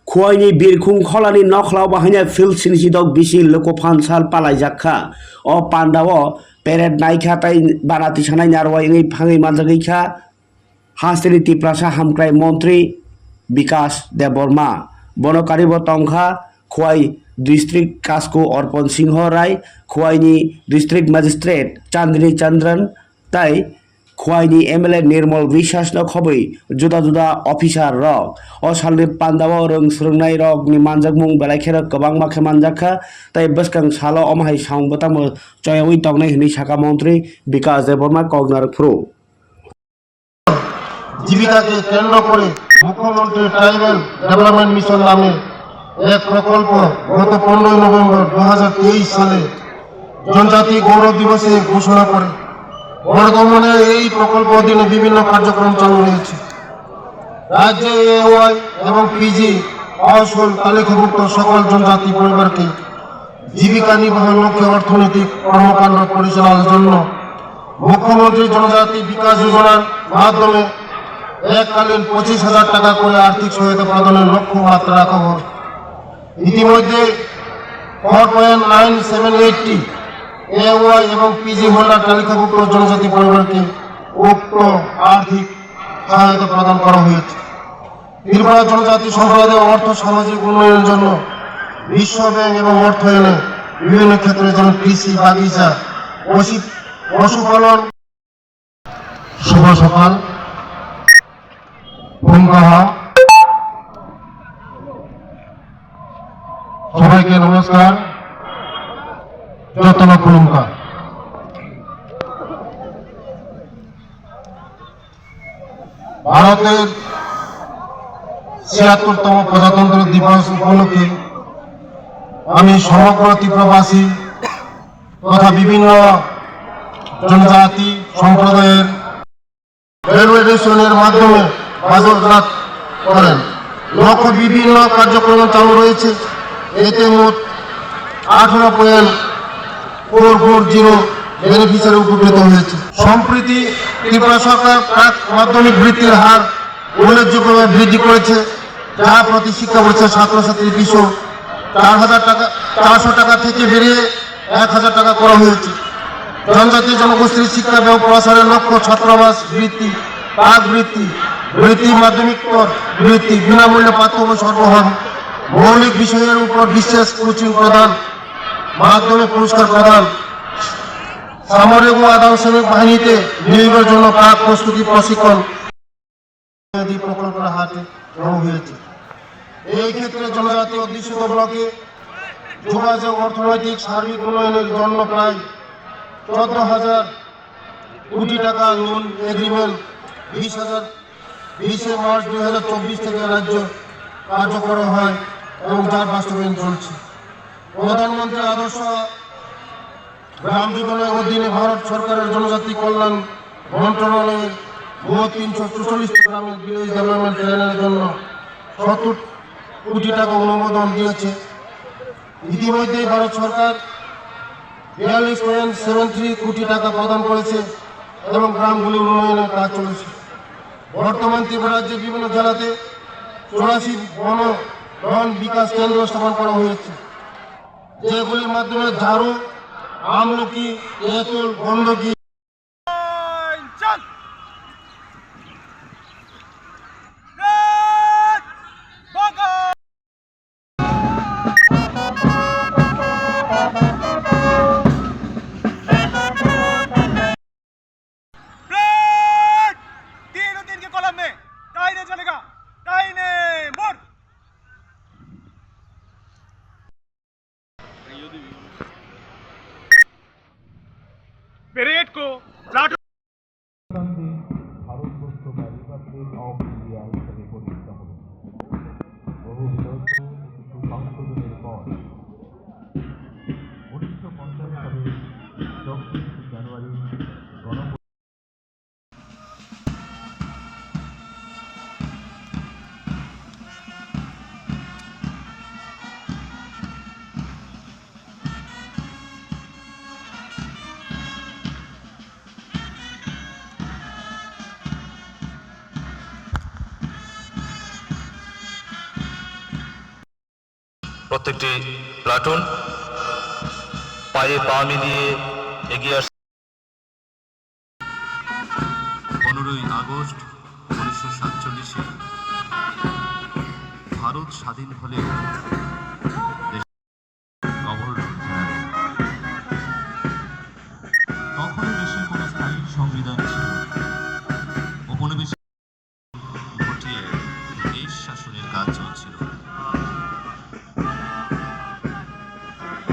खुवाइनि बिरखुं खलानि नखलाव बाहायनाय फिल्ड सिनसिदक बिसि लोकफानसाल पालाय जाखा अ पान्डाव पेरेड नायखा ताई बानाति सानाय नारवाई फाङै मानजागैखा हास्टेली तिप्रासा हामक्राय मन्त्री विकास देबबर्मा बनकारिब तंखा खुवाई डिस्ट्रिक्ट कास्को अर्पण सिंह राय खुवाईनि डिस्ट्रिक्ट मजिस्ट्रेट चांदनी चंद्रन ताई खुवाईनि एमएलए निर्मल विश्वास खबै जुदा जुदा अफिसार रक असालनि पान्डाव रों स्रोंनाय रक नि मानजाकमुं बेलायखेर गोबां माखे मानजाखा ताई बसकां सालो अमाहाय साउं बताम चयावी तंनाय हिनि शाखा मंत्री विकास देबबर्मा कगनार फ्रो জীবিকাকে কেন্দ্র করে মুখ্যমন্ত্রী ট্রাইবাল ডেভেলপমেন্ট মিশন নামে এক প্রকল্প গত 15 নভেম্বর 2023 সালে জনজাতি গৌরব দিবসে ঘোষণা করে বর্তমানে এই প্রকল্প অধীনে বিভিন্ন কার্যক্রম চালু রয়েছে। রাজ্যে এওয়াই এবং পিজি অসল তালিকাভুক্ত সকল জনজাতি পরিবারকে জীবিকা নির্বাহের লক্ষ্যে অর্থনৈতিক কর্মকাণ্ড পরিচালনার জন্য মুখ্যমন্ত্রী জনজাতি বিকাশ যোজনার মাধ্যমে এককালীন 25,000 টাকা করে আর্থিক সহায়তা প্রদানের লক্ষ্যমাত্রা রাখা হয়। ইতিমধ্যে 4.9780 এওয়াই এবং পিজি হোল্ডার তালিকাভুক্ত জনজাতি পরিবারকে উক্ত আর্থিক সহায়তা প্রদান করা হয়েছে। ত্রিপুরা জনজাতি সম্প্রদায়ের অর্থ সামাজিক উন্নয়নের জন্য বিশ্ব ব্যাংক এবং অর্থায়নে বিভিন্ন ক্ষেত্রে যেমন কৃষি বাগিচা পশুপালন। শুভ সকাল সবাইকে নমস্কার। যত্ন খুলুমকা ভারতের ৭৬তম প্রজাতন্ত্র দিবস উপলক্ষে আমি সমগ্র ত্রিপুরাবাসী তথা বিভিন্ন জনজাতি সম্প্রদায়ের রেলওয়ে স্টেশনের মাধ্যমে বাজারজাত করেন লক্ষ্য বিভিন্ন কার্যক্রম চালু রয়েছে। এতে মোট 18.440 বেনিফিশিয়ারি উপকৃত হয়েছে। সম্প্রতি ত্রিপুরা সরকার প্রাক মাধ্যমিক বৃত্তির হার উল্লেখযোগ্যভাবে বৃদ্ধি করেছে, যা প্রতি শিক্ষাবর্ষে ছাত্রছাত্রীর পিছু 4,400 টাকা থেকে বেরিয়ে 1,000 টাকা করা হয়েছে। জনজাতি জনগোষ্ঠীর শিক্ষা এবং প্রসারের লক্ষ্য ছাত্রাবাস বৃত্তি, পাক বৃত্তি, বৃত্তি মাধ্যমিক বৃত্তি, বিনামূল্যে পাঠ্য বই সরবরাহ, মৌলিক বিষয়ের উপর বিশেষ কোচিং প্রদান, মাধ্যমে পুরস্কার প্রদান, সামরিক ও আধা সামরিক বাহিনীতে নিয়োগের জন্য প্রাক প্রস্তুতি প্রশিক্ষণ প্রকল্পের হাতে গ্রহণ হয়েছে। এই ক্ষেত্রে জনজাতি অধ্যুষিত ব্লকে যোগাযোগ অর্থনৈতিক সার্বিক উন্নয়নের জন্য প্রায় 14,000 কোটি টাকা লোন এগ্রিমেন্ট 20 মার্চ 2024 থেকে রাজ্য কার্যকর হয় এবং যার বাস্তবায়ন চলছে। প্রধানমন্ত্রী আদর্শ গ্রাম যোজনার অধীনে ভারত সরকারের জনজাতি কল্যাণ মন্ত্রণালয়ের মোট 344 গ্রামের ভিলেজ ডেভেলপমেন্ট প্ল্যানের জন্য 70 কোটি টাকা অনুমোদন দিয়েছে। ইতিমধ্যে ভারত সরকার 42.73 কোটি টাকা প্রদান করেছে এবং গ্রামগুলি উন্নয়নের কাজ চলেছে। বর্তমান ত্রিপুরা রাজ্যের বিভিন্ন জেলাতে 84 বন বিকাশ কেন্দ্র স্থাপন করা হয়েছে, যেগুলির মাধ্যমে ঝাড়ু, আমলকি, তেঁতুল, গন্ধকি पेरेड को প্রত্যেকটি প্লাটুন পায়ে পা মিলিয়ে এগিয়ে আসছে। 15ই আগস্ট 1947 ভারত স্বাধীন হলে